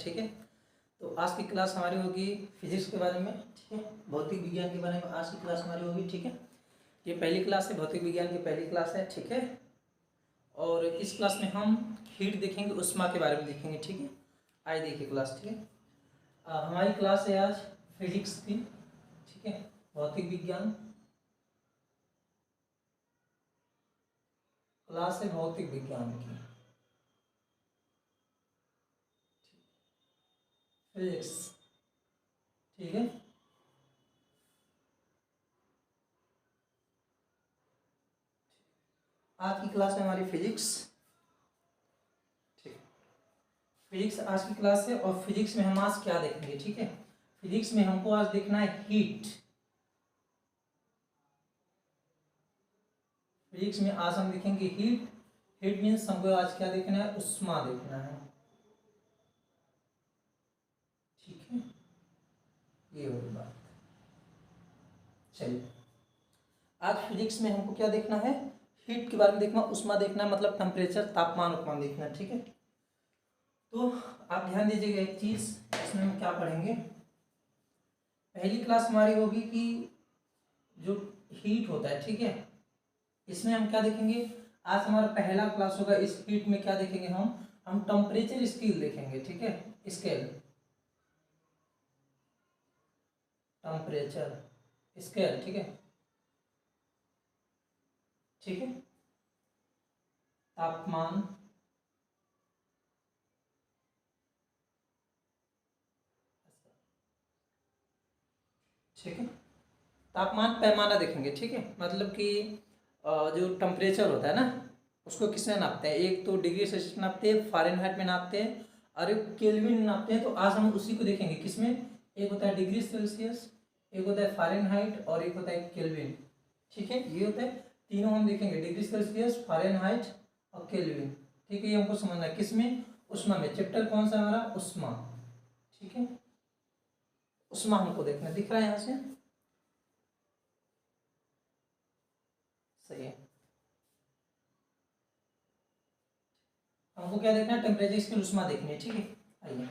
ठीक है। तो आज की क्लास हमारी होगी फिजिक्स के बारे में, ठीक है, भौतिक विज्ञान के बारे में आज की क्लास हमारी होगी, ठीक है। ये पहली क्लास है, भौतिक विज्ञान की पहली क्लास है, ठीक है। और इस क्लास में हम हीट देखेंगे, उष्मा के बारे में देखेंगे, ठीक है। आइए देखिए क्लास, ठीक है। हमारी क्लास है आज फिजिक्स की, ठीक है, भौतिक विज्ञान क्लास है भौतिक विज्ञान की, फिजिक्स, ठीक है। आज की क्लास है हमारी फिजिक्स, ठीक है। फिजिक्स आज की क्लास है और फिजिक्स में हम आज क्या देखेंगे, ठीक है। फिजिक्स में हमको आज देखना है हीट। फिजिक्स में आज हम देखेंगे हीट। हीट मीन्स हमको आज क्या देखना है, उष्मा देखना है, ठीक है। ये होगी बात। चलिए, आज फिजिक्स में हमको क्या देखना है, हीट के बारे में देखना, उष्मा देखना, मतलब टेम्परेचर, तापमान उपमान देखना, ठीक है। तो आप ध्यान दीजिएगा एक चीज, इसमें हम क्या पढ़ेंगे। पहली क्लास हमारी होगी कि जो हीट होता है, ठीक है, इसमें हम क्या देखेंगे। आज हमारा पहला क्लास होगा, इस हीट में क्या देखेंगे हम टेम्परेचर स्केल देखेंगे, ठीक है। स्केल, टेम्परेचर स्केल, ठीक है, ठीक है। तापमान, ठीक है। तापमान पैमाना देखेंगे, ठीक है, मतलब कि जो टेम्परेचर होता है ना, उसको किसमें नापते हैं। एक तो डिग्री सेल्सियस नापते हैं, फ़ारेनहाइट में नापते हैं, और एक केल्विन में नापते हैं। तो आज हम उसी को देखेंगे, किसमें, एक होता है डिग्री सेल्सियस, एक होता है फ़ारेनहाइट, और एक होता है केल्विन, ठीक है। ये होता है, तीनों हम देखेंगे, डिग्री सेल्सियस, फ़ारेनहाइट और केल्विन, ठीक है। ये हमको समझना है किसमें, उष्मा में। चैप्टर कौन सा हमारा, उष्मा, ठीक है। उष्मा हमको देखना है, दिख रहा है यहाँ से, सही है। हमको क्या देखना है, टेम्परेचर स्केल, उष्मा देखनी है, ठीक है। आइए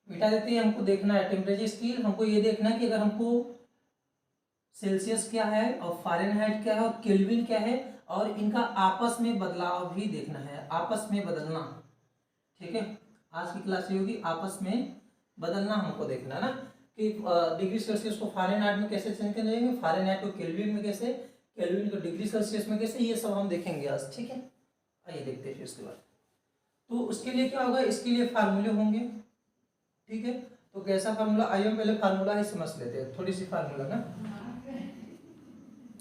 मिटा देते हैं। हमको देखना है टेम्परेचर स्केल, हमको ये देखना है कि अगर हमको सेल्सियस क्या है और फ़ारेनहाइट क्या है और केल्विन क्या है, और इनका आपस में बदलाव भी देखना है, आपस में बदलना, ठीक है। आज की क्लास ये होगी आपस में बदलना, हमको देखना है ना कि डिग्री सेल्सियस को फ़ारेनहाइट में कैसे चेंज करेंगे, फ़ारेनहाइट को केल्विन में कैसे, केल्विन को डिग्री सेल्सियस में कैसे, ये सब हम देखेंगे आज, ठीक है। आइए देखते हैं फिर उसके बाद। तो उसके लिए क्या होगा, इसके लिए फार्मूले होंगे, ठीक है। तो कैसा फार्मूला, आइए हम पहले फार्मूला ही समझ लेते हैं, थोड़ी सी फार्मूला ना।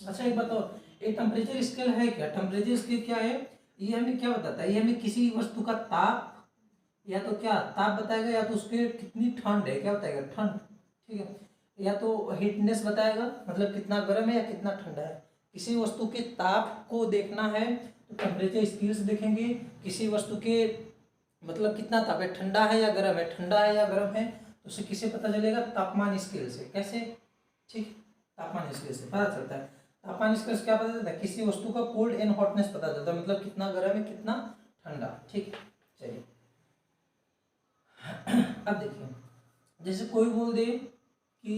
अच्छा एक बताओ, ये टेम्परेचर स्केल है क्या, टेम्परेचर स्केल क्या है, ये हमें क्या बताता है, ये हमें किसी वस्तु का ताप, या तो क्या ताप बताएगा, या तो उसके कितनी ठंड है, क्या बताएगा, ठंड, ठीक है, या तो हीटनेस बताएगा, मतलब कितना गर्म है या कितना ठंडा है। किसी वस्तु के ताप को देखना है तो टेम्परेचर स्केल से देखेंगे। किसी वस्तु के मतलब कितना ताप है, ठंडा है या गर्म है, ठंडा है या गर्म है, तो उसे किसे पता चलेगा, तापमान स्केल से, कैसे, ठीक, तापमान स्केल से पता चलता है। तापमान स्केल से क्या पता चलता है, किसी वस्तु का कोल्ड एंड हॉटनेस पता चलता है, मतलब कितना गर्म है कितना ठंडा, ठीक। चलिए अब देखिए, जैसे कोई बोल दे कि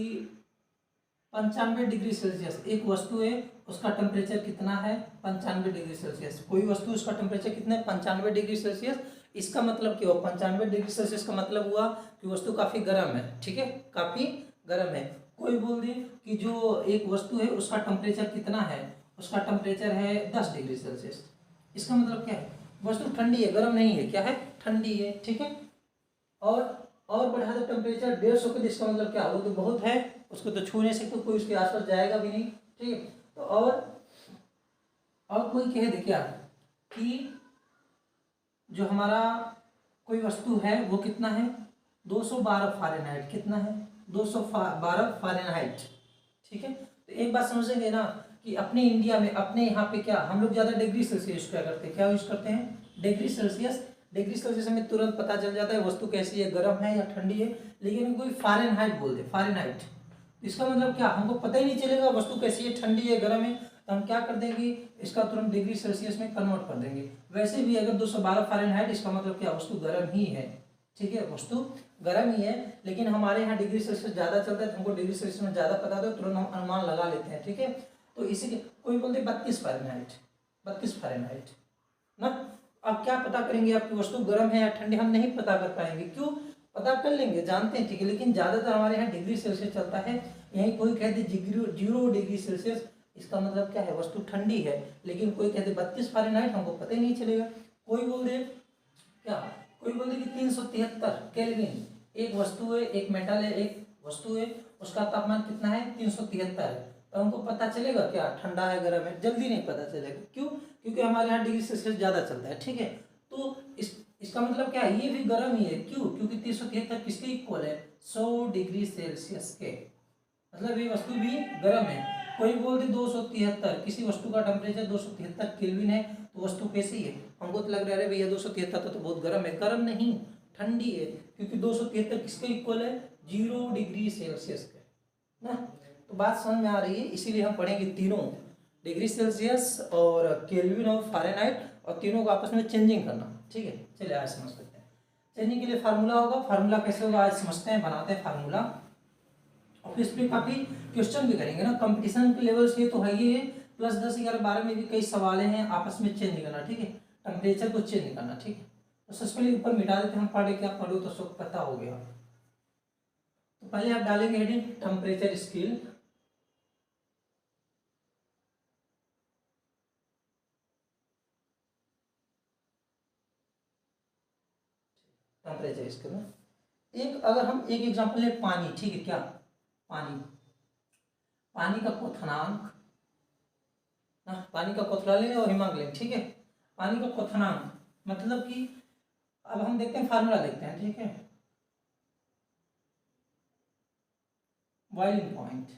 95 डिग्री सेल्सियस, एक वस्तु है उसका टेम्परेचर कितना है, 95 डिग्री सेल्सियस, कोई वस्तु उसका टेम्परेचर कितना है, 95 डिग्री सेल्सियस। इसका मतलब क्या हुआ, 95 डिग्री सेल्सियस का मतलब हुआ कि वस्तु काफ़ी गर्म है, ठीक है, काफ़ी गर्म है। कोई बोल दे कि जो एक वस्तु है उसका टेम्परेचर कितना है, उसका टेम्परेचर है 10 डिग्री सेल्सियस, इसका मतलब क्या है, वस्तु ठंडी है, गर्म नहीं है, क्या है, ठंडी है, ठीक है। और बढ़ा दो टेम्परेचर 150 के, इसका मतलब क्या, वो तो बहुत है, उसको तो छू नहीं सकते, कोई उसके आसपास जाएगा भी नहीं, ठीक है। तो और कोई कह दे क्या कि जो हमारा कोई वस्तु है वो कितना है, 212 फ़ारेनहाइट, कितना है, 212 फ़ारेनहाइट, ठीक है। तो एक बात समझेंगे ना कि अपने इंडिया में, अपने यहाँ पे क्या हम लोग ज़्यादा डिग्री सेल्सियस क्या करते हैं, क्या यूज़ करते हैं, डिग्री सेल्सियस। डिग्री सेल्सियस में तुरंत पता चल जाता है वस्तु कैसी है, गर्म है या ठंडी है। लेकिन कोई फ़ारेनहाइट बोल दे, फ़ारेनहाइट, इसका मतलब क्या, हमको पता ही नहीं चलेगा वस्तु कैसी है, ठंडी है गर्म है, तो हम क्या कर देंगे, इसका तुरंत डिग्री सेल्सियस में कन्वर्ट कर देंगे। वैसे भी अगर 212 फ़ारेनहाइट, इसका मतलब क्या, वस्तु गर्म ही है, ठीक है, वस्तु गर्म ही है, लेकिन हमारे यहाँ डिग्री सेल्सियस ज़्यादा चलता है तो हमको डिग्री सेल्सियस में ज़्यादा पता था, तुरंत हम अनुमान लगा लेते हैं। ठीक है, तो इसीलिए कोई बोलते 32 फ़ारेनहाइट, 32 फ़ारेनहाइट ना। अब क्या पता करेंगे आपकी वस्तु गर्म है या ठंडी, हम नहीं पता कर पाएंगे। क्यों? पता कर लेंगे, जानते हैं, ठीक है, लेकिन ज़्यादातर हमारे यहाँ डिग्री सेल्सियस चलता है। यहीं कोई कहते 0 डिग्री सेल्सियस, इसका मतलब क्या है, वस्तु ठंडी है। लेकिन कोई कहते 32 फ़ारेनहाइट, हमको पता ही नहीं चलेगा। कोई बोल दे क्या, कोई बोल दे कि 373 केल्विन, एक वस्तु है, एक मेटल है, एक वस्तु है, उसका तापमान कितना है, 373 है, तो हमको पता चलेगा क्या ठंडा है गर्म है? जल्दी नहीं पता चलेगा। क्यों? क्योंकि हमारे यहाँ डिग्री सेल्सियस ज़्यादा चलता है। ठीक है, तो इसका मतलब क्या है, ये भी गर्म ही है। क्यों? क्योंकि 373 किसके इक्वल है, 100 डिग्री सेल्सियस के, मतलब ये वस्तु भी गर्म है। कोई बोल दे 273, किसी वस्तु का टेम्परेचर 273 केल्विन है, तो वस्तु कैसी है? हमको तो लग रहा है भैया 273 तो बहुत गर्म है। गर्म नहीं, ठंडी है, क्योंकि 273 किसके इक्वल है, 0 डिग्री सेल्सियस के ना। तो बात समझ में आ रही है, इसीलिए हम पढ़ेंगे तीनों, डिग्री सेल्सियस और केल्विन और फ़ारेनहाइट, और तीनों को आपस में चेंजिंग करना। ठीक है, चलिए आज समझ लेते हैं। चेंजिंग के लिए फार्मूला होगा, फार्मूला कैसे होगा आज समझते हैं, बनाते हैं फार्मूला। और इस पर काफ़ी क्वेश्चन भी करेंगे ना, कंपटीशन के लेवल से तो है ही है, प्लस 10, 11, 12 में भी कई सवाल हैं, आपस में चेंज करना। ठीक है, टेम्परेचर को चेंज करना। ठीक है, तो सबसे पहले ऊपर मिटा देते हैं, हम पढ़े क्या पढ़ो तो सब पता हो गया। तो पहले आप डालेंगे heading temperature scale, temperature scale में एक, अगर हम एक एग्जांपल ले पानी, ठीक है, क्या पानी, पानी का क्वथनांक ना, पानी का क्वथनांक लेंगे और हिमांक लेंगे। ठीक है, पानी का क्वथनांक मतलब कि अब हम देखते हैं, फार्मूला देखते हैं। ठीक है, बॉइलिंग पॉइंट,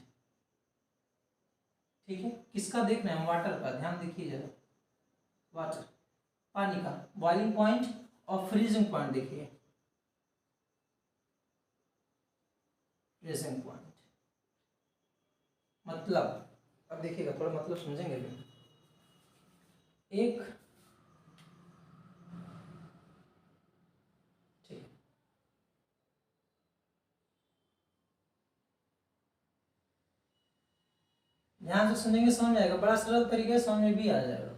ठीक है, किसका देखना है, वाटर का, ध्यान देखिए जरा, वाटर, पानी का बॉइलिंग पॉइंट और फ्रीजिंग पॉइंट देखिए, फ्रीजिंग पॉइंट मतलब, अब देखिएगा थोड़ा मतलब समझेंगे भी। एक, ठीक, ध्यान से सुनेंगे समझ में आएगा, बड़ा सरल तरीके से समझ में भी आ जाएगा,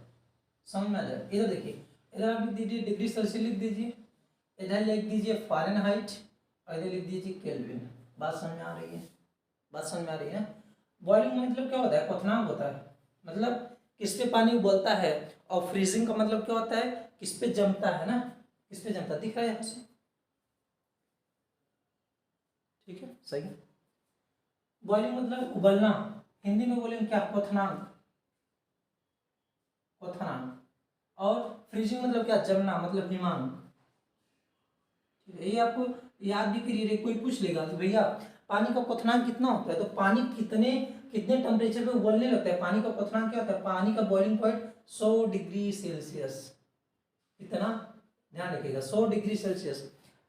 समझ में आ जाएगा। इधर देखिए, इधर आप लिख दीजिए डिग्री सेल्सियस लिख दीजिए, इधर लिख दीजिए फ़ारेनहाइट, और इधर लिख दीजिए केल्विन। बात समझ में आ रही है? बात समझ में आ रही है? बॉइलिंग मतलब क्या होता है, क्वथनांक होता है, मतलब किस पे पानी उबलता है, और फ्रीजिंग का मतलब क्या होता है, किस पे जमता है ना, किस पे जमता, दिख रहा है यहाँ से? ठीक है, सही। बॉइलिंग मतलब उबलना, हिंदी में बोलेंगे क्या, क्वथनांक, क्वथनांक। और फ्रीजिंग मतलब क्या, जमना, मतलब हिमांक। ठीक है, ये आपको याद भी करिए, कोई पूछ लेगा कि भैया पानी का क्वथनांक कितना होता है, तो पानी कितने कितने टेम्परेचर पे उबलने लगता है, पानी का क्वथनांक क्या होता है, पानी का बॉइलिंग पॉइंट 100 डिग्री सेल्सियस, कितना, ध्यान रखिएगा, 100 डिग्री सेल्सियस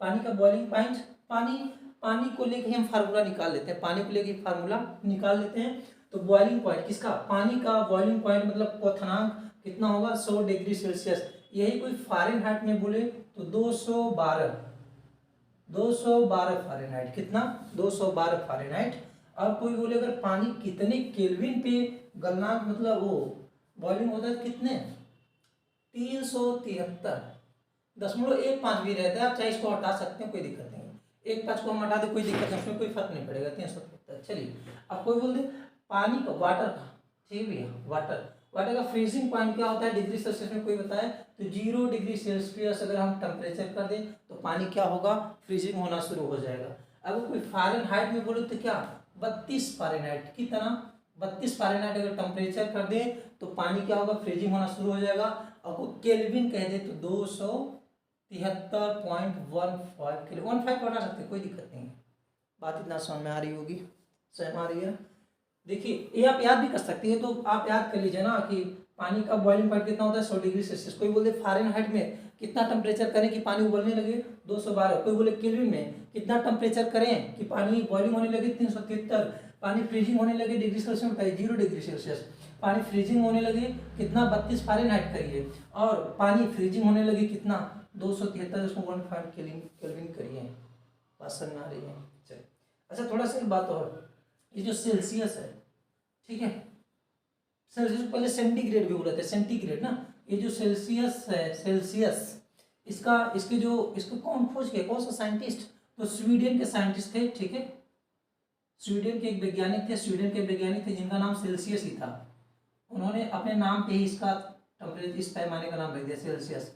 पानी का बॉइलिंग पॉइंट। पानी पानी को लेके हम फार्मूला निकाल लेते हैं, पानी को लेके फार्मूला निकाल लेते हैं। तो बॉइलिंग पॉइंट किसका, पानी का बॉइलिंग पॉइंट मतलब क्वथनांक कितना होगा, 100 डिग्री सेल्सियस। यही कोई फ़ारेनहाइट में बोले तो 212 फ़ारेनहाइट, कितना, 212 फ़ारेनहाइट। और कोई बोले अगर पानी कितने केल्विन पे गलनांक मतलब वो बॉइलिंग होता है कितने, 373.15 भी रहता है, आप चाहे इसको हटा सकते हैं, कोई दिक्कत नहीं है, 1 5 को हम हटा दे, कोई दिक्कत नहीं, उसमें कोई फर्क नहीं पड़ेगा, 373। चलिए, अब कोई बोल दे पानी का, वाटर का, ठीक है, वाटर वाटर का फ्रीजिंग पॉइंट क्या होता है डिग्री सेल्सियस में, कोई बताए तो 0 डिग्री सेल्सियस अगर हम टेम्परेचर कर दें तो पानी क्या होगा, फ्रीजिंग होना शुरू हो जाएगा। अगर कोई फ़ारेनहाइट में बोले तो क्या, 32 फ़ारेनहाइट, कितना, 32 फ़ारेनहाइट अगर टेम्परेचर कर दे तो पानी क्या होगा, फ्रीजिंग होना शुरू हो जाएगा। और कोई केल्विन कह दे तो 273.15 किलो, 15 को हटा सकते, कोई दिक्कत नहीं है। बात इतना समझ में आ रही होगी, समझ में आ रही है? देखिए ये आप याद भी कर सकती है, तो आप याद कर लीजिए ना कि पानी का बॉइलिंग पॉइंट कितना होता है, 100 डिग्री सेल्सियस। कोई बोले फ़ारेनहाइट में कितना टेम्परेचर करें कि पानी उबलने लगे, 212। कोई बोले केल्विन में कितना टेम्परेचर करें कि पानी बॉइलिंग होने लगे, 373। पानी फ्रीजिंग होने लगे डिग्री सेल्सियस में बताइए, 0 डिग्री सेल्सियस। पानी फ्रीजिंग होने लगे कितना, 32 फ़ारेनहाइट करिए, और पानी फ्रीजिंग होने लगे कितना, 273 उसको 1.5 केल्विन करिए, बात समझ में आ रही है। चलिए अच्छा थोड़ा सा एक बात और, ये जो सेल्सियस है ठीक है, सेल्सियस पहले सेंटीग्रेड भी बोलते हैं, सेंटीग्रेड ना, ये जो सेल्सियस है, सेल्सियस इसको कौन खोज के, कौन सा साइंटिस्ट, तो स्वीडन के साइंटिस्ट थे ठीक है, स्वीडन के एक वैज्ञानिक थे जिनका नाम सेल्सियस ही था। उन्होंने अपने नाम पे ही इसका टेम्परेचर, इस पैमाने का नाम रख दिया सेल्सियस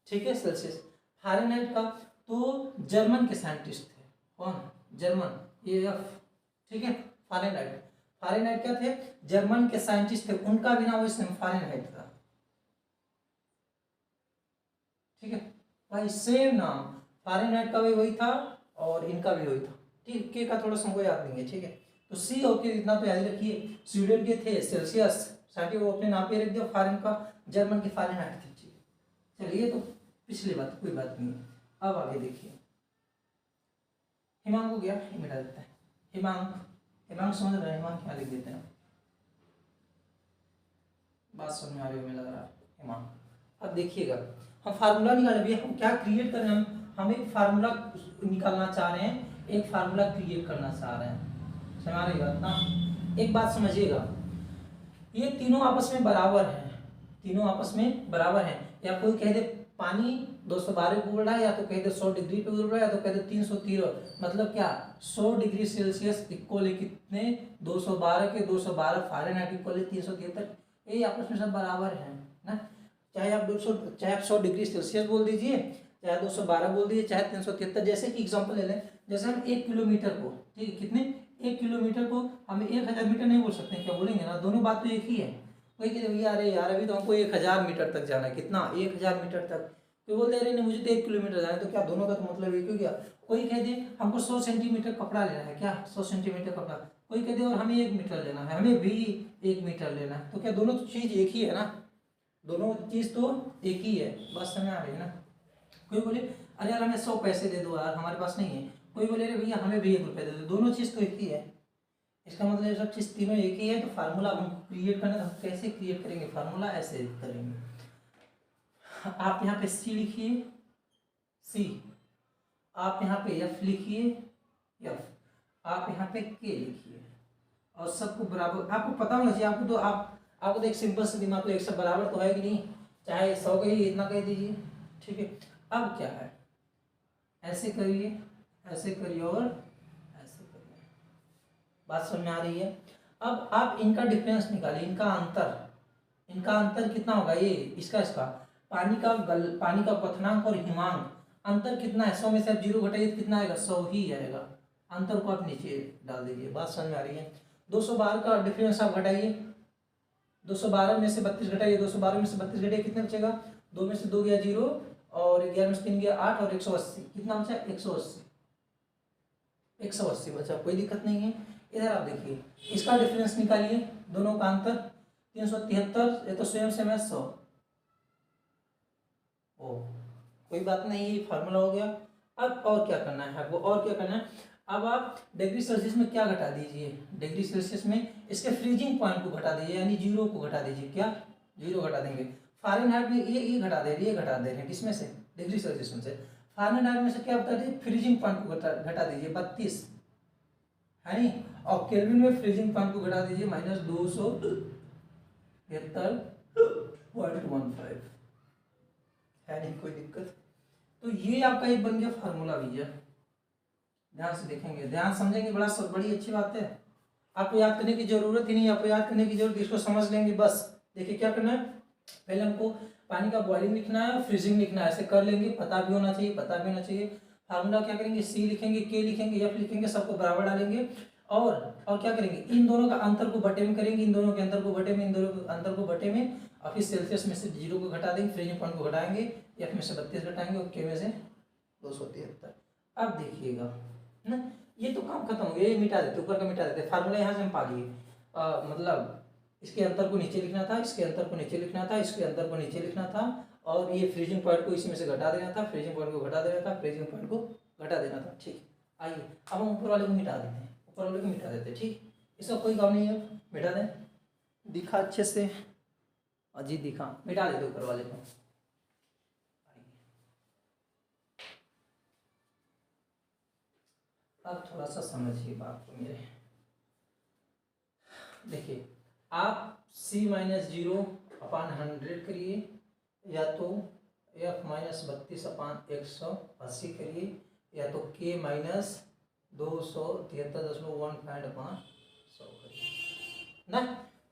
ठीक है, सेल्सियस। फ़ारेनहाइट का तो जर्मन के साइंटिस्ट थे, कौन, जर्मन, AF ठीक है। फ़ारेनहाइट क्या थे, जर्मन के साइंटिस्ट थे, उनका भी नाम वही फ़ारेनहाइट था ठीक है भाई, सेम नाम, फ़ारेनहाइट का भी वही था और इनका भी वही था ठीक, के का थोड़ा सा हमको याद नहीं है ठीक है। तो सी और के इतना तो याद रखिए, स्वीडन के थे सेल्सियस साइंटिस्ट, वो अपने नाम पे रख दिया, फॉरेन का जर्मन की फ़ारेनहाइट थी ठीक। चलिए तो पिछली बात कोई बात नहीं है, अब आगे देखिए। हिमांक हो गया, ये मिटा देते हैं, हिमांक समझ रहे हैं, हिमांक क्या लिख देते हैं, बात समझ में आ रही है, लग रहा है हिमांक। अब देखिएगा हम फार्मूला निकाले भैया, हम क्या क्रिएट कर रहे हैं, हम एक फार्मूला निकालना चाह रहे हैं, एक फार्मूला क्रिएट करना चाह रहे हैं, समझ आ रही बात ना। एक बात समझिएगा, ये तीनों आपस में बराबर हैं, तीनों आपस में बराबर हैं, या कोई कह दे पानी 212 पे उड़ रहा है, या तो कह दे 100 डिग्री पे उड़ रहा है, या तो कह दे 313, मतलब क्या 100 डिग्री सेल्सियस इक्वल है कितने, 212 के 212 फ़ारेनहाइट इक्वल है 373, ये आपस में सब बराबर हैं ना। चाहे आप 100 डिग्री सेल्सियस बोल दीजिए, चाहे 212 बोल दीजिए, चाहे 373, जैसे कि एग्जांपल ले लें, जैसे हम 1 किलोमीटर को ठीक है, कितने 1 किलोमीटर को हम 1000 मीटर नहीं बोल सकते, क्या बोलेंगे ना, दोनों बात तो एक ही है। कोई कहते भैया अरे यार अभी तो हमको 1000 मीटर तक जाना है, कितना 1000 मीटर तक, कोई बोलते अरे नहीं मुझे तो 1 किलोमीटर जाना है, तो क्या दोनों का तो मतलब एक हो गया। कोई कह दे हमको 100 सेंटीमीटर कपड़ा लेना है, क्या 100 सेंटीमीटर कपड़ा, कोई कह दे और हमें 1 मीटर लेना है, हमें भी 1 मीटर लेना है, तो क्या दोनों चीज़ एक ही है ना, दोनों चीज़ तो एक ही है, बात समझ आ रही है ना। कोई बोले अरे यार हमें 100 पैसे दे दो यार, हमारे पास नहीं है, कोई बोले अरे भैया हमें भी 1 रुपये दे दो, दोनों चीज़ तो एक ही है, इसका मतलब सब चीज़ तीनों एक ही है। तो फार्मूला हम क्रिएट करना, हम कैसे क्रिएट करेंगे फार्मूला, ऐसे करेंगे, आप यहाँ पे सी लिखिए, सी, आप यहाँ पे एफ लिखिए, एफ, आप यहाँ पे के लिखिए, और सबको बराबर, आपको पता होना चाहिए, आपको तो एक सिंपल से दिमाग, तो एक सब बराबर तो है कि नहीं, चाहे 100 कहिए इतना कह दीजिए ठीक है। अब क्या है, ऐसे करिए, ऐसे करिए और ऐसे करिए, बात समझ में आ रही है। अब आप इनका डिफरेंस निकालिए, इनका अंतर कितना होगा, ये इसका पानी का क्वथनांक और हिमांक अंतर कितना है, 100 में से आप 0 घटाइए तो कितना आएगा, 100 ही आएगा, अंतर को आप नीचे डाल दीजिए, बात समझ में आ रही है। 212 का डिफरेंस आप घटाइए, 212 में से 32 घटाइए, 212 में से 32 घटाइए, कितना बचेगा, 2 में से 2 गया 0, और 11 में से 3 गया 8, और 180, कितना बचा 180 बचा, कोई दिक्कत नहीं है। इधर आप देखिए, इसका डिफरेंस निकालिए, दोनों का अंतर 373, ये तो स्वयं से मैं 100, ओ कोई बात नहीं, फार्मूला हो गया। अब और क्या करना है आपको, और क्या करना है, अब आप डिग्री सेल्सियस में क्या घटा दीजिए, डिग्री सेल्सियस में इसके फ्रीजिंग पॉइंट को घटा दीजिए, यानी 0 को घटा दीजिए, क्या 0 घटा देंगे। फ़ारेनहाइट में ये घटा दे रहे हैं, किसमें से, डिग्री सेल्सियस में से। फ़ारेनहाइट में से क्या बता दीजिए, फ्रीजिंग पॉइंट को घटा दीजिए 32 है नी, और केल्विन में फ्रीजिंग पॉइंट को घटा दीजिए -273.15 है नहीं, कोई दिक्कत। तो ये आपका एक बन गया फार्मूला भैया, ध्यान से देखेंगे, ध्यान समझेंगे, बड़ी अच्छी बात है, आपको याद करने की जरूरत ही नहीं, आपको याद करने की जरूरत, इसको समझ लेंगे बस। देखिए क्या करना है, पहले हमको पानी का बॉइलिंग लिखना है, फ्रीजिंग लिखना है, ऐसे कर लेंगे, पता भी होना चाहिए। फार्मूला क्या करेंगे, सी लिखेंगे, के लिखेंगे, एफ लिखेंगे, सबको बराबर डालेंगे, और क्या करेंगे, इन दोनों का अंतर को बटे में करेंगे, इन दोनों के अंतर को बटे में, इन दोनों के अंतर को बटे में, और फिर सेल्सियस में से 0 को घटा देंगे, फ्रीजिंग पॉइंट को घटाएंगे, एफ में से 32 घटाएंगे, और के में से 273। अब देखिएगा ना, ये तो काम खत्म हो गया, ये मिटा देते, ऊपर का मिटा देते, फार्मूला यहाँ से हम पा लिए, मतलब इसके अंतर को नीचे लिखना था, इसके अंतर को नीचे लिखना था, इसके अंतर को नीचे लिखना था, और ये फ्रीजिंग पॉइंट को इसमें से घटा देना था, फ्रीजिंग पॉइंट को घटा देना था, फ्रीजिंग पॉइंट को घटा देना था, ठीक। आइए अब हम ऊपर वाले को मिटा देते हैं, ऊपर वाले को मिटा देते हैं, ठीक, इसका कोई काम नहीं है, मिटा दें, दिखा अच्छे से, अजीत दिखा, मिटा देते ऊपर वाले को। अब थोड़ा सा समझिए बात को मेरे। देखिए, आप c माइनस 0/100 करिए, या तो f माइनस 32/180 करिए, या तो k माइनस 273.15/100 करिए ना।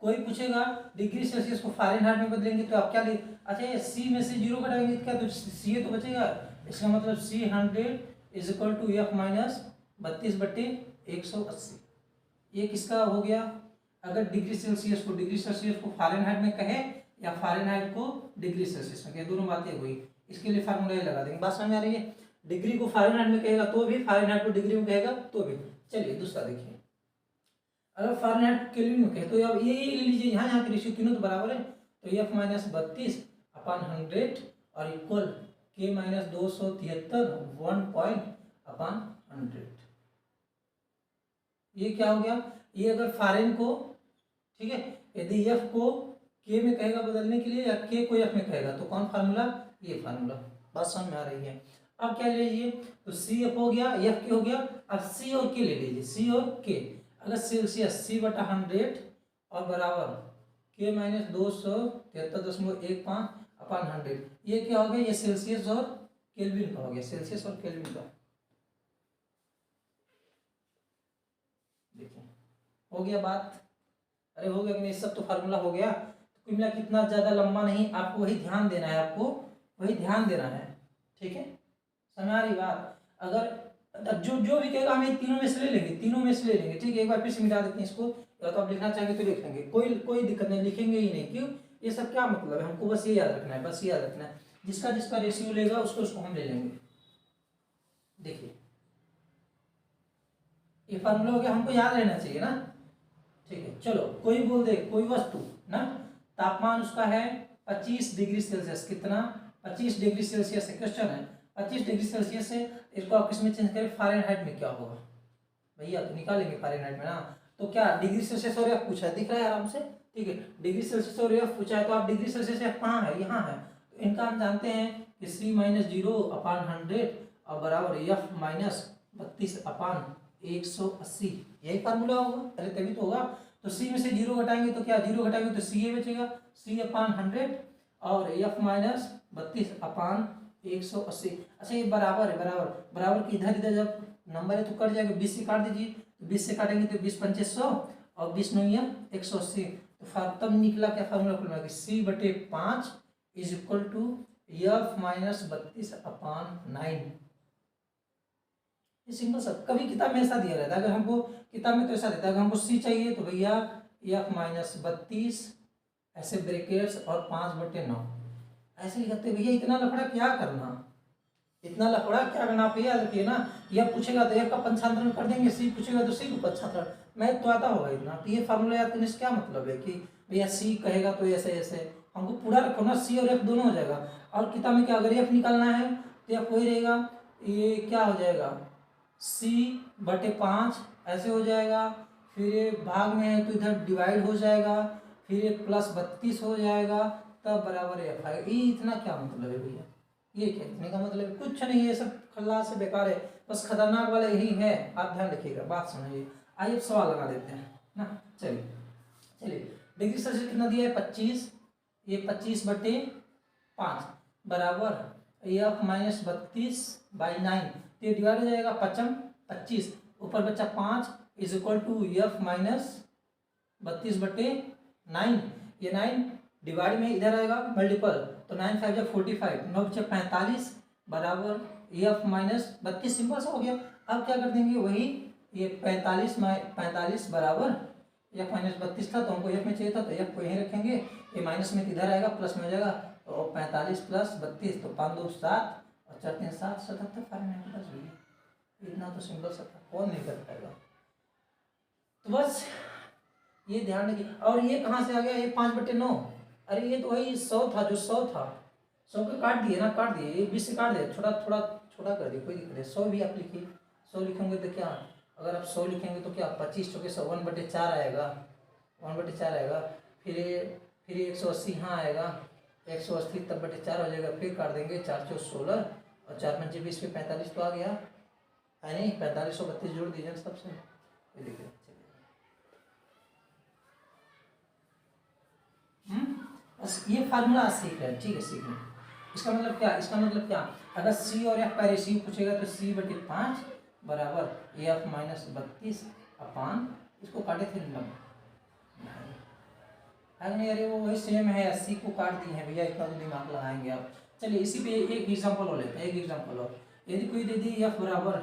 कोई पूछेगा डिग्री सेल्सियस को फ़ारेनहाइट में बदलेंगे तो आप क्या ले, अच्छा ये c में से 0 घटाएंगे तो क्या, तो c तो बचेगा। इसका मतलब c100 is equal to f minus 32/180। ये किसका हो गया, अगर डिग्री सेल्सियस को फ़ारेनहाइट में कहे या फ़ारेनहाइट को डिग्री सेल्सियस में कहे, दोनों बातें हुई। इसके लिए फार्मूला ये लगा देंगे, बात समझ आ रही है। डिग्री को फ़ारेनहाइट में कहेगा तो भी, फ़ारेनहाइट को डिग्री में कहेगा तो भी। चलिए दूसरा देखिए, अगर फ़ारेनहाइट केल्विन में कहे तो अब ये ले लीजिए, यहाँ यहाँ के रेशियो तीनों तो बराबर है, तो f माइनस 32/100 और इक्वल k माइनस 273 ये क्या हो गया, ये अगर फॉरेन को, ठीक है, यदि f को k में कहेगा बदलने के लिए या k को f में कहेगा तो कौन फार्मूला, ये फार्मूला। बात समझ में आ रही है। अब क्या ले लीजिए, तो सी एफ हो गया, एफ के हो गया, अब सी और के ले लीजिए, सी और के। अगर सेल्सियस c/100 और बराबर k माइनस 273.15/100, ये क्या हो गया, ये सेल्सियस और केल्विन का हो गया, सेल्सियस और केल्विन का। देखिए हो गया बात, अरे हो गया कि नहीं, सब तो फार्मूला हो गया। तो कुल मिला कितना ज़्यादा लंबा नहीं, आपको वही ध्यान देना है, आपको वही ध्यान देना है, ठीक है, समझ आ रही बात। अगर जो जो भी कहेगा हम तीनों में से ले लेंगे, तीनों में से ले लेंगे, ठीक है। एक बार फिर से मिटा देते हैं इसको, या तो आप लिखना चाहेंगे तो लिख लेंगे, कोई दिक्कत नहीं, लिखेंगे ही नहीं। क्यों, ये सब क्या मतलब है, हमको बस ये याद रखना है, बस याद रखना है, जिसका जिसका रेशियो लेगा उसको उसको हम ले लेंगे। देखिए ये फार्मूला हो गया, हमको याद रहना चाहिए ना, ठीक है। चलो कोई बोल दे, कोई वस्तु ना, तापमान उसका है 25 डिग्री सेल्सियस, कितना, 25 डिग्री सेल्सियस है, क्वेश्चन है 25 डिग्री सेल्सियस है, इसको आप किसमें चेंज करें, फ़ारेनहाइट में क्या होगा भैया, तो निकालेंगे फ़ारेनहाइट में ना। तो क्या डिग्री सेल्सियस और एफ पूछा है, दिख रहा है आराम से, ठीक है। डिग्री सेल्सियस और एफ पूछा है, तो आप डिग्री सेल्सियस एफ कहाँ है, यहाँ है, तो इनका हम जानते हैं कि c माइनस 0/100 और बराबर एफ माइनस 32/180, यही फार्मूला होगा, अरे तभी तो होगा। तो c में से 0 घटाएंगे तो क्या, 0 घटाएंगे तो c बचेगा, c/100 और f माइनस 32/180। अच्छा ये बराबर है, बराबर की इधर इधर जब नंबर है तो कट जाएगा, 20 से काट दीजिए, तो 20 से काटेंगे तो 20×5 और 20×9=180। तो तब निकला क्या फार्मूला, खुलना कि c/5 is equal to f minus 32/9। ये सिंपल सा, कभी किताब में ऐसा दिया रहता है, अगर हमको किताब में तो ऐसा देता है, अगर हमको c चाहिए तो भैया f माइनस 32 ऐसे ब्रैकेट्स और 5/9 ऐसे लिखते भैया। इतना लफड़ा क्या करना, इतना लफड़ा क्या करना, आप याद रखिए ना, यह पूछेगा तो यह का पंचांतरण कर देंगे, सी पूछेगा तो सी को पंचांतरण, मैं तो आता होगा इतना। तो ये फार्मूला याद करने से क्या मतलब है कि भैया सी कहेगा तो ऐसे ऐसे, हमको पूरा रखो ना, सी और एफ दोनों हो जाएगा। और किताब में क्या, अगर एफ निकालना है तो एफ वही रहेगा, ये क्या हो जाएगा, c/5 ऐसे हो जाएगा, फिर ये भाग में है तो इधर डिवाइड हो जाएगा, फिर ये +32 हो जाएगा, तब बराबर एफ आएगा। ये इतना क्या मतलब है भैया, ये क्या इतने का मतलब, कुछ नहीं, ये सब खल्लास से बेकार है, बस खतरनाक वाला यही है, आप ध्यान रखिएगा, बात समझिए। आइए सवाल लगा देते हैं ना, चलिए डिग्री सेल्सियस कितना दिया है 25, ये 25/5 बराबर एफ माइनस 32/9, तो ये डिवाइड हो जाएगा 25, ऊपर बच्चा 5 is equal to F minus 32/9, ये 9 डिवाइड में इधर आएगा मल्टीपल, तो 9 5 45, 9 बचे 45 बराबर एफ माइनस 32, सिंपल सा हो गया। अब क्या कर देंगे, वही ये 45 बराबर एफ माइनस 32 था, तो हमको एफ में चाहिए था, तो एफ को यहीं रखेंगे, ये माइनस में इधर आएगा, प्लस में हो जाएगा, तो 45 + 32, तो 5 2 7 और 4 3 7 77 फ़ारेनहाइट बस भैया। इतना तो सिंपल सा था, कौन नहीं कर पाएगा। तो बस ये ध्यान रखिए। और ये कहाँ से आ गया, ये 5/9, अरे ये तो वही 100 था, जो 100 था, 100 को काट दिए ना, काट दिए, ये 20 से काट दिए, थोड़ा छोटा कर दिए, कोई दिक्कत नहीं। 100 भी आप लिखिए, 100 लिखेंगे तो क्या, अगर आप 100 लिखेंगे तो क्या 25 चौके 100, 1/4 आएगा, 1/4 आएगा, फिर 180 यहाँ आएगा, 180 तब 4 हो जाएगा, फिर काट देंगे, 4 4 16 और 4 5 20 पे 45 तो आ गया, है नहीं, 4532 जोड़ दीजिए ना सबसे, ये देखिए बस ये फार्मूला सीख रहे हैं, ठीक है, सीख रहे हैं। इसका मतलब क्या, इसका मतलब क्या, अगर सी और एफ का रेशियो पूछेगा तो सी बटे 5 बराबर एफ माइनस 32 अपान, इसको काटे थे लंब है नहीं, अरे वो वही सेम है, 80 को काट दिए हैं भैया, इतना तो दिमाग लगाएंगे आप। चलिए इसी पे एक एग्जांपल और लेते हैं, एक एग्जांपल और, यदि कोई दे दी एफ बराबर,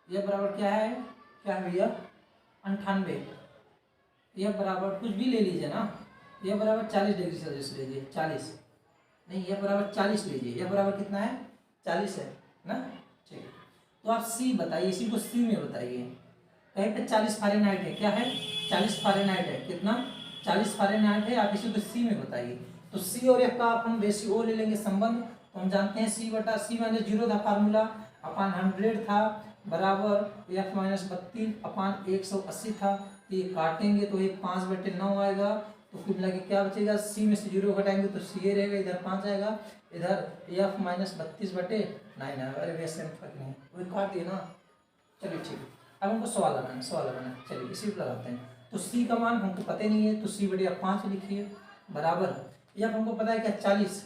एफ बराबर क्या है, क्या है भैया 98, एफ बराबर कुछ भी ले लीजिए ना, एफ बराबर 40 डिग्री सेल्सियस लीजिए, 40 नहीं, एफ बराबर 40 लीजिए, एफ बराबर कितना है 40 है ना, ठीक है। तो आप सी बताइए, इसी को सी में बताइए, कहीं पे 40 फारेनहाइट है, क्या है 40 फारेनहाइट है, कितना 40 फारेनहाइट है, आप इसी को सी में बताइए। तो सी और एफ का आप हम रेशियो ले लेंगे संबंध, तो हम जानते हैं सी बटा सी माइनस 0 था फार्मूला, अपान 100 था बराबर एफ माइनस 32 अपान 180 था, तो ये काटेंगे तो ये 5/9 आएगा, तो कुल मिला के क्या बचेगा, सी में से 0 घटाएंगे तो सी ए रहेगा, इधर 5 आएगा, इधर एफ माइनस 32/9 आएगा, अरे वैसे फर्क नहीं, वही काट दिए ना, चलिए ठीक है। अब हमको सवाल लगाना, सवाल लगाना, चलिए इसी पर लगाते हैं। तो सी का मान हमको पता नहीं है, तो सी बटे 5 लिखिए बराबर, या हमको पता है क्या 40,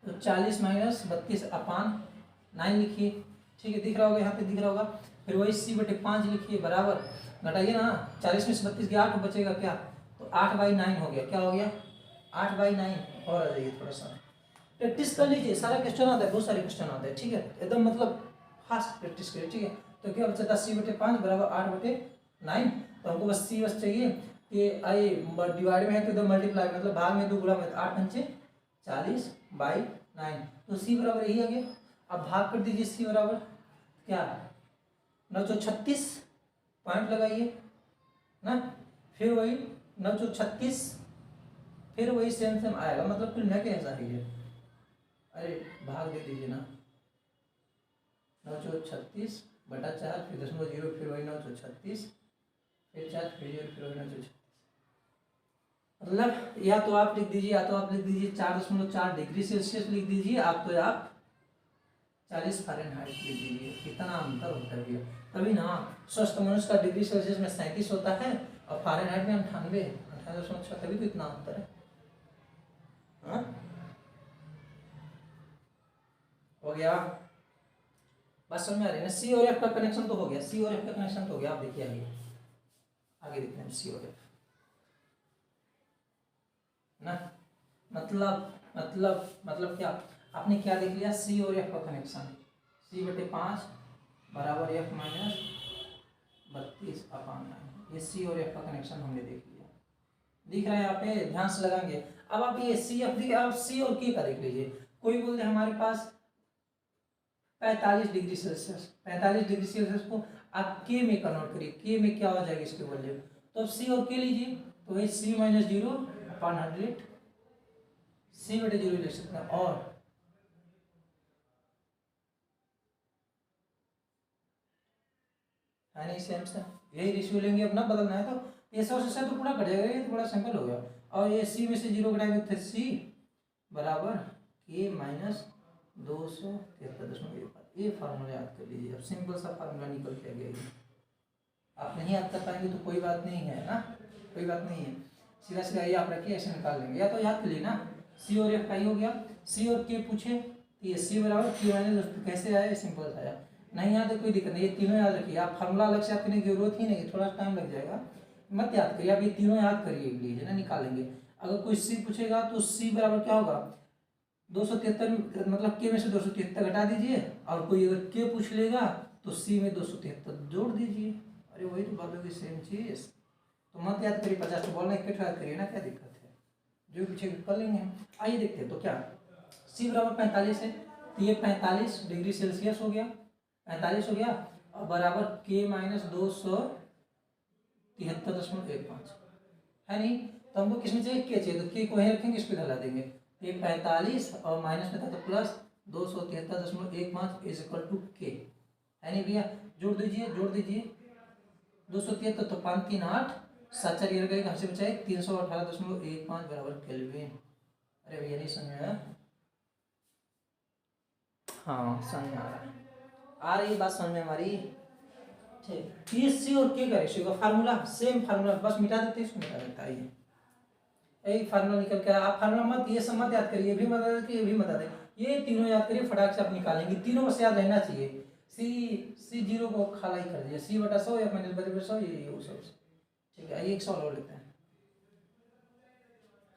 तो 40 माइनस 32 अपान 9 लिखिए, ठीक है, दिख रहा होगा यहाँ पे, दिख रहा होगा, फिर वही सी बटे 5 लिखिए बराबर, घटाइए ना, 40 में से 32 के 8 बचेगा क्या, तो 8/9 हो गया, क्या हो गया 8/9, और आ जाइए थोड़ा सा प्रैक्टिस कर लीजिए, सारा क्वेश्चन आता है, बहुत सारे क्वेश्चन आते हैं, ठीक है, एकदम मतलब फास्ट प्रैक्टिस करिए, ठीक है। तो क्या बचा था, सी बटे 5 बराबर 8/9, तो हमको बस सी बस चाहिए कि आई डिवाइड में है तो इधर मल्टीप्लाई, मतलब भाग में 2 गुणा में 8 पंचे 40/9, तो सी बराबर यही आ गया। अब भाग कर दीजिए, सी बराबर क्या 936, पॉइंट लगाइए ना, फिर वही 936, फिर वही सेम सेम आएगा, मतलब कुल मिला के ऐसा ही है, अरे भाग दे दीजिए ना, 936 बटा 4 फिर 0.0 फिर वही 936 फिर 4 फिर 0 फिर वही 936, मतलब या तो आप लिख दीजिए, या तो आप लिख दीजिए 4.4 डिग्री सेल्सियस लिख दीजिए, आप तो आप 40 फारेनहाइट लिख दीजिए, कितना अंतर होता है भैया, तभी ना स्वस्थ मनुष्य का डिग्री सेल्सियस में 37 होता है और फारेनहाइट में 98.6, तभी तो इतना अंतर है, हाँ हो गया, बात समझ में आ रही है ना। सी और एफ का कनेक्शन तो हो गया, सी और एफ का कनेक्शन तो हो गया, आप देखिए आगे, आगे देखते हैं सी और एफ ना, मतलब क्या, आपने क्या देख लिया, सी और एफ का कनेक्शन, सी बटे 5 बराबर एफ माइनस 32/9, ये सी और एफ का कनेक्शन हमने देख लिया, दिख रहा है यहाँ पे, ध्यान से लगाएंगे। अब आप ये सी एफ दिख, आप सी और के का देख लीजिए, कोई बोलते हैं हमारे पास 45 डिग्री सेल्सियस, 45 डिग्री सेल्सियस को आप के में कन्वर्ट करिए, के में क्या हो जाएगा इसकी वैल्यू, तो अब सी और के लीजिए, तो वही सी माइनस 0 अपान 100, सी बटे 0 लिख सकते हैं, और है नहीं सेम से, यही रेशियो लेंगे, अपना बदलना है तो ये 100 से तो पूरा कट जाएगा, ये तो बड़ा सिंपल हो गया, और ये सी में से 0 घटाएंगे तो सी बराबर के माइनस 273.1, ये फार्मूला याद कर लीजिए, अब सिंपल सा फार्मूला निकल के आ गया, ये आप नहीं याद कर पाएंगे तो कोई बात नहीं है ना, कोई बात नहीं है, सीधा सीधा ये आप रखिए, ऐसे निकाल लेंगे, या तो याद कर लिए ना, सी और एफ का ही हो गया, सी और के पूछे तो ये सी बराबर के माइनस, कैसे आया, सिंपल आया, नहीं याद है कोई दिक्कत नहीं, ये तीनों याद रखिए, आप फार्मूला अलग से याद करने की जरूरत ही नहीं, थोड़ा टाइम लग जाएगा, मत याद करिए, आप ये तीनों याद करिए लीजिए ना, निकालेंगे। अगर कोई सी पूछेगा तो सी बराबर क्या होगा 273, मतलब के में से 273 घटा दीजिए, और कोई अगर के पूछ लेगा तो सी में 273 जोड़ दीजिए, अरे वही तो बात होगी, सेम चीज, तो मत याद करिए, 50 तो बोलना इकट्ठा याद करिए ना, क्या दिक्कत है, जो पीछे कर लेंगे हम। आइए देखते हैं, तो क्या सी बराबर 45 है, तो ये 45 डिग्री सेल्सियस हो गया, 45 हो गया, और बराबर के माइनस 273.15 है नहीं, तो हमको किसमें चाहिए, के चाहिए, तो के को वहीं रखेंगे, इस पर ढला देंगे, ये 45 और माइनस में था तो प्लस 273.15 इज इक्वल टू के, है नहीं भैया, जोड़ दीजिए, जोड़ दीजिए, 273 तो 5 3 8 7 4 गए, घर से बचाए 318.15 बराबर केल्विन, अरे भैया नहीं समझ में आया, हाँ समझ में आ रहा है, आ रही बात समझ में हमारी? ठीक, पी सी और के का रेशियो का फार्मूला सेम फार्मूला, बस मिटा देते हैं, इसको मिटा देता है। ये एक फार्मूला निकल के आया। आप फार्मूला मत, ये सब मत याद करिए, ये भी मत याद करिए, ये भी मत याद करिए, ये तीनों याद करिए, फटाक से आप निकालेंगे। तीनों बस याद रहना चाहिए। सी जीरो को खाला ही कर दीजिए, सी बटा 100 या माइनस बटे 100, ये वो सब। ठीक है, एक सवाल और लेते हैं।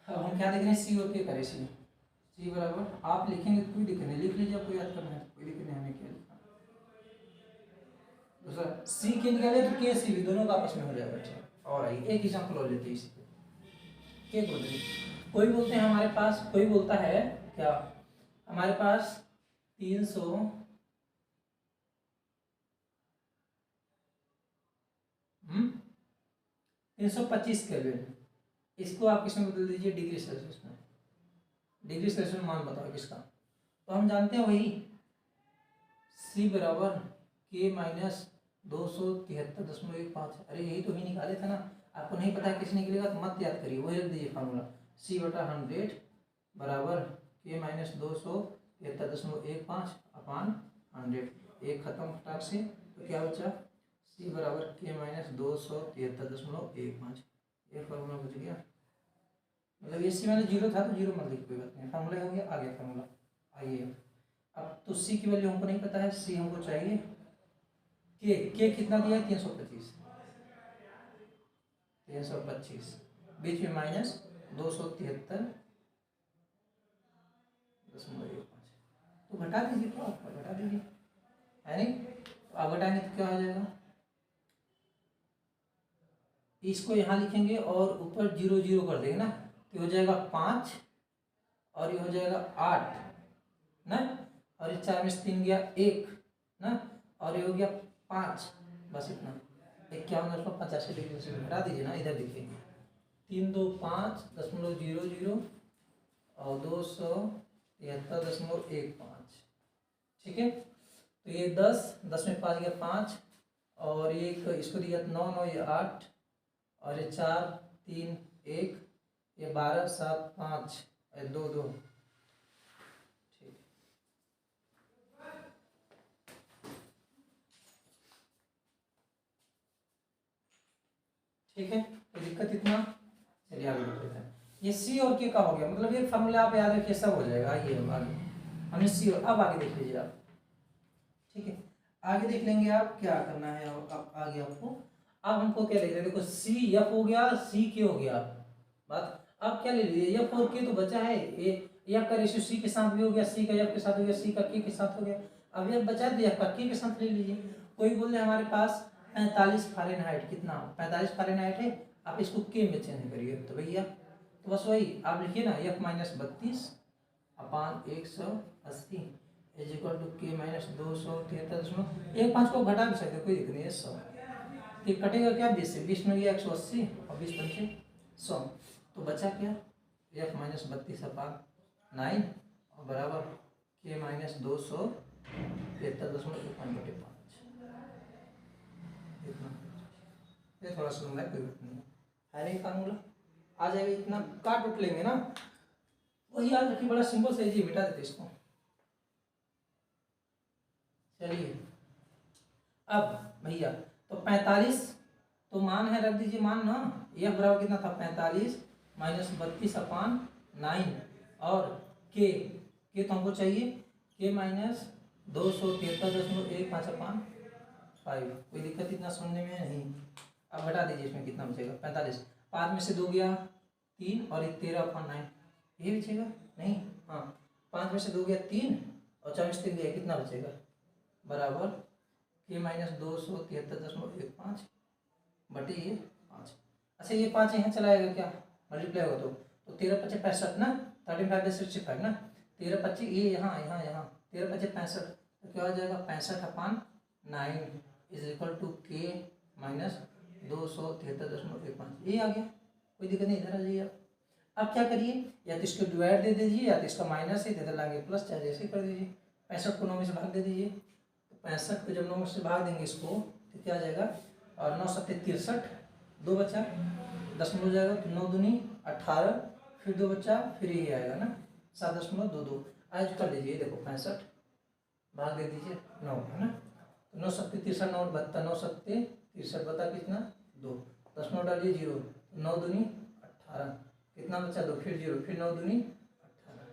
अब हम क्या देख रहे हैं? सी और के का रेशियो। सी बराबर, आप लिखेंगे तो कोई दिक्कत नहीं, लिख लीजिए, आपको याद करना है, कोई दिक्कत नहीं, हमें क्या लिखना। दूसरा सी के निकाले तो के सी भी दोनों का आपस में हो जाएगा। अच्छा, और आइए एक एग्जाम्पल और लेते हैं इसी पे। के बोल रही, कोई बोलते हैं हमारे पास, कोई बोलता है क्या, हमारे पास 325 केल्विन, इसको आप किसमें बदल दीजिए? डिग्री सेल्सियस में। डिग्री सेल्सियस में मान बताओ किसका? तो हम जानते हैं वही सी बराबर के माइनस 273.15। अरे यही तो ही निकाले थे ना। आपको नहीं पता है किसने निकलेगा तो मत याद करिए, वही रख दीजिए फार्मूला। सी बटा 100 बराबर के माइनस 273.15 अपान 100। एक खत्म फटाक से, तो क्या बचा? सी बराबर के माइनस 273.15। ये फार्मूला बच गया। मतलब ये सी माइनस जीरो था तो जीरो मत लिखिए, कोई बात नहीं, फार्मूला हो गया, आ गया फार्मूला। आइए अब तो सी की वैल्यू हमको नहीं पता है, सी हमको चाहिए के कितना दिया है? 325 बीच में माइनस 273.15, तो घटा दीजिए, तो घटा दीजिए, है नहीं? तो अब घटाएंगे तो क्या हो जाएगा? इसको यहाँ लिखेंगे और ऊपर 0 0 कर देंगे ना, तो हो जाएगा 5 और ये हो जाएगा 8 ना, और ये 4 में से 3 गया 1 ना, और ये हो गया 5, बस इतना। 51.85 से घटा दीजिए ना, इधर देखिए 3 2 5.00 और 273.15। ठीक है, तो ये 10 में 5 गया 5, और एक इसको दिया 9 9 ये 8, और ये 4 3 1, ये 12 7 5 2 2। ठीक है, तो दिक्कत इतना। चलिए आगे देख लेते हैं। ये सी और के का हो गया, मतलब ये फॉर्मूला आप याद रखिए, सब हो जाएगा। ये आगे हमने सी और, अब आगे देख लीजिए आप। ठीक है, आगे देख लेंगे आप क्या करना है। अब आगे आपको, अब हमको क्या देख रहे हैं? देखो सी एफ हो गया, सी के हो गया बात। अब क्या ले लीजिए? एफ और के तो बचा है, एफ का रेशियो सी के साथ भी हो गया, सी का एफ के साथ हो गया, सी का के साथ हो गया। अब एफ बचा तो एफ का के साथ ले लीजिए। कोई बोल रहे हमारे पास 45 फ़ारेनहाइट, कितना 45 फ़ारेनहाइट है, आप इसको के में चेंज करिए तो भैया, तो बस वही आप लिखिए ना, F minus 32 upon 180 is equal to K minus 273.15 को घटा भी सकते, कोई दिक्कत नहीं है। 100 तो कटेगा क्या? 20 से 20 में गया 180 और 20 पंचे 100, तो बचा क्या? एफ माइनस 32 अपान 9 और बराबर के माइनस 273.15। ये थोड़ा सा लंबा है, कोई बात नहीं है नहीं फार्मूला आ जाएगा। इतना काट उठ लेंगे ना, वही याद रखिए, बड़ा सिंपल से जी, मिटा देते इसको। चलिए अब भैया, तो 45 तो मान है, रख दीजिए मान ना। यह बराबर कितना था? 45 माइनस 32 अपान 9, और के तो हमको चाहिए के माइनस 273.15 अपान 5। कोई दिक्कत इतना सुनने में नहीं। अब घटा दीजिए, इसमें कितना बचेगा? 45, 5 में से 2 गया 3, और 13 अपान 9, ये बचेगा नहीं? हाँ, 5 में से 2 गया 3, और 4 में से 3 गया, कितना बचेगा? बराबर के माइनस 273.15 बटे ये 5। अच्छा, ये 5 यहाँ चलाएगा क्या? मल्टीप्लाई होगा तो 13 पच्चे 65 ना, 35 ना, 13 पच्चे ये यहाँ 13 पच्चे 65, तो क्या हो जाएगा? 65 अपान 9 is equal to K minus 273.15। ये आ गया, कोई दिक्कत नहीं, इधर आ जाइए आप। अब क्या करिए, या तो इसको डिवाइड दे दीजिए, या तो इसका माइनस है, इधर लाएंगे प्लस, चाहे जैसे कर दीजिए। 65 को 9 में से भाग दे दीजिए, तो 65 को जब 9 में से भाग देंगे इसको, तो क्या आ जाएगा? और 9 सत्ते 63, 2 बचा, 10 में हो जाएगा, तो 9 दूनी 18, फिर 2 बचा, फिर ये आएगा ना 7.22। आज कर दीजिए, देखो 65 भाग दे दीजिए 9 है ना, तो 9 सत्ते 63, 9 72, 9 सत्ते 63 बता कितना 2, 10 नौ डालिए 0, 9 दूनी 18, कितना बचा 2, फिर 0, फिर 9 दूनी 18,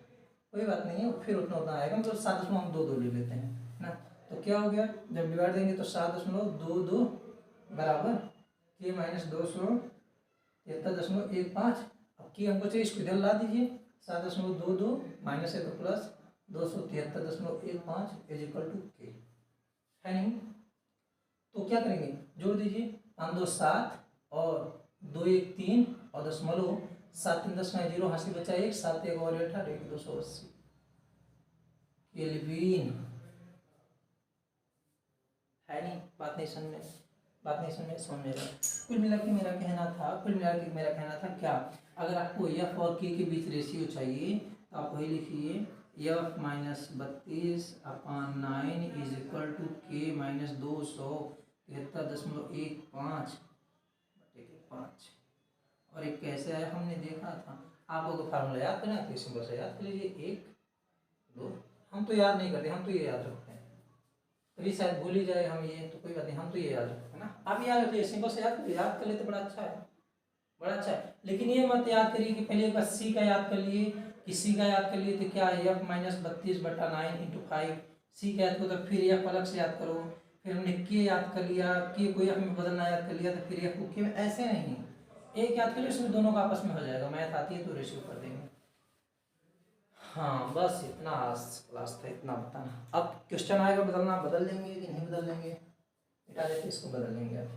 कोई बात नहीं है, फिर उतना आएगा, मतलब 7 हम 2 ले लेते हैं ना। तो क्या हो गया, जब डिवाइड देंगे तो 7.22 बराबर के माइनस 273.15। अब की हमको चाहिए, इसको इधर ला दीजिए, 7.22 माइनस है तो प्लस 273.15 इज इक्वल टू के, है नहीं। तो क्या करेंगे, जोड़ दीजिए, 5 2 7 और 2 1 3 और दशमलव 7 3 10 0, हाथ से बचा 1, 7 1 और 8 1 280 केल्विन, है नहीं। बात नहीं समझ में रहा। कुल मिला के मेरा कहना था क्या, अगर आपको एफ और के बीच रेशियो चाहिए तो आप वही लिखिए, F minus 32/9 is equal to K minus 273.15/5। और एक कैसे है हमने देखा था, आप लोगों को फार्मूला याद करना तो सिंपल से याद कर लीजिए, 1 2, हम तो याद नहीं करते, हम तो ये याद रखते हैं, कभी शायद भूल ही जाए हम ये, तो कोई बात नहीं, हम तो ये याद रखते हैं ना। आप याद रखिए, सिंपल से याद कर लेते, बड़ा अच्छा है, बड़ा अच्छा है। लेकिन ये मत याद करिए कि पहले एक बार सी का याद कर लिए, कि सी का याद कर लिए तो क्या है, एफ माइनस 32/9 इंटू 5, सी का याद करो तो फिर एफ अलग से याद करो, फिर हमने के याद कर लिया, के कोई हमें बदलना याद कर लिया तो फिर एफ को के में, ऐसे नहीं, एक याद कर लिया, उसमें दोनों का आपस में हो जाएगा, मैथ आती है तो रेशियो कर देंगे। हाँ बस इतना क्लास था, इतना बताना। अब क्वेश्चन आएगा बदलना, बदल लेंगे कि नहीं बदल लेंगे, मिटा देते इसको, बदल लेंगे अब,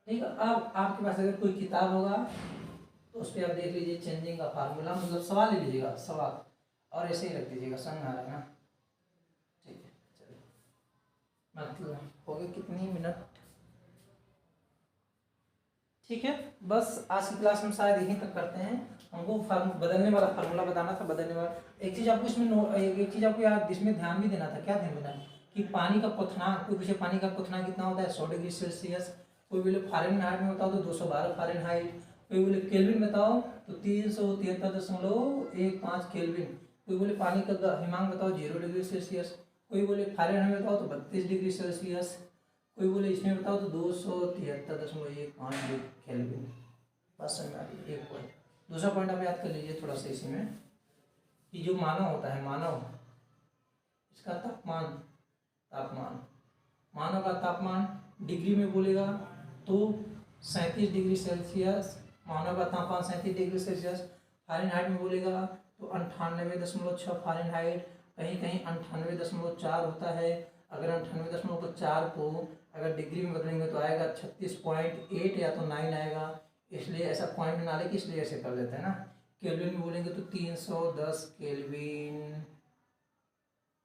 ठीक है। अब आपके पास अगर कोई किताब होगा तो उस पर आप देख लीजिए चेंजिंग का फार्मूला, मतलब सवाल ले लीजिएगा, सवाल, और ऐसे ही रख दीजिएगा, समझ आ रहा है ना, ठीक है। चलिए, मतलब हो गए कितनी मिनट, ठीक है। बस आज की क्लास में शायद यहीं तक करते हैं। हमको बदलने वाला फार्मूला बताना था, बदलने वाला एक चीज़ आपको इसमें एक चीज़ आपको यार इसमें ध्यान भी देना था, क्या ध्यान देना है कि पानी का क्वथनांक, कोई पूछे पानी का क्वथनांक कितना होता है 100 डिग्री सेल्सियस, कोई बोले फारेनहाइट में बताओ तो 212 फारेनहाइट, कोई बोले केल्विन बताओ तो 373.15 केल्विन, कोई बोले पानी का हिमांक बताओ 0 डिग्री सेल्सियस, कोई बोले फारेनहाइट में बताओ तो 32 डिग्री सेल्सियस, कोई बोले इसमें बताओ तो 273.15 केल्विन। बस समझ आ रही है, एक पॉइंट। दूसरा पॉइंट आप याद कर लीजिए थोड़ा सा इसमें, कि जो मानव होता है, मानव, इसका तापमान मानव का तापमान डिग्री में बोलेगा तो 37 डिग्री सेल्सियस, मानव का तापमान 37 डिग्री सेल्सियस, फारेनहाइट में बोलेगा तो 98.6 फारेनहाइट, कहीं कहीं 98.4 होता है। अगर 98.4 को अगर डिग्री में बदलेंगे तो आएगा 36.8 या तो 9 आएगा, इसलिए ऐसा पॉइंट बना ले कि इसलिए ऐसे कर देते हैं ना। केल्विन में बोलेंगे तो 310 केल्विन,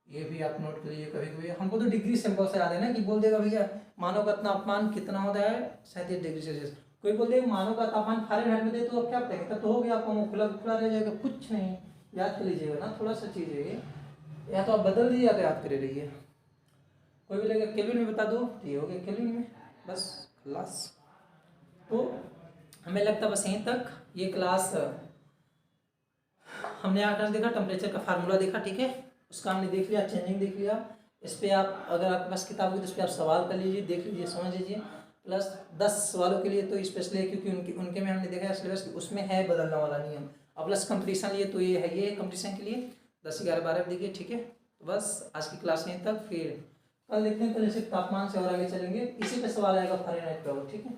ये भी आप नोट करिए। कभी कभी हमको तो डिग्री सिंपल से याद है ना, कि बोल देगा भैया मानव का तापमान कितना होता है 37 डिग्री सेल्सियस, कोई बोल देगा मानव का तापमान फारेनहाइट में दे तो अब क्या करेंगे, तब तो हो गया, आपको खुला खुला रह जाएगा, कुछ नहीं, याद कर लीजिएगा ना, थोड़ा सा चीज़ है, या तो आप बदल दीजिए या तो याद करे रहिए। कोई भी लगेगा केल्विन में बता दो तो ये हो गया केल्विन में, बस खलास। तो हमें लगता है बस यहीं तक ये क्लास हमने आकर देखा, टेम्परेचर का फार्मूला देखा, ठीक है, उसका हमने देख लिया, चेंजिंग देख लिया। इस पर आप अगर आपके पास किताब हो तो इस पर आप सवाल कर लीजिए, देख लीजिए, समझ लीजिए। प्लस 10 सवालों के लिए तो स्पेशली है, क्योंकि उनके में हमने देखा है सिलेबस, उसमें है बदलने वाला नियम। और प्लस कंपटीशन लिए तो ये है, ये कंपटीशन के लिए 10 11 12 देखिए, ठीक है। तो बस आज की क्लास यहीं तक, फिर कल देखते हैं, कल जैसे तापमान से और आगे चलेंगे, इसी पे सवाल आएगा फारेनहाइट पे, ठीक है।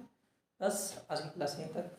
बस आज की क्लास यहीं तक।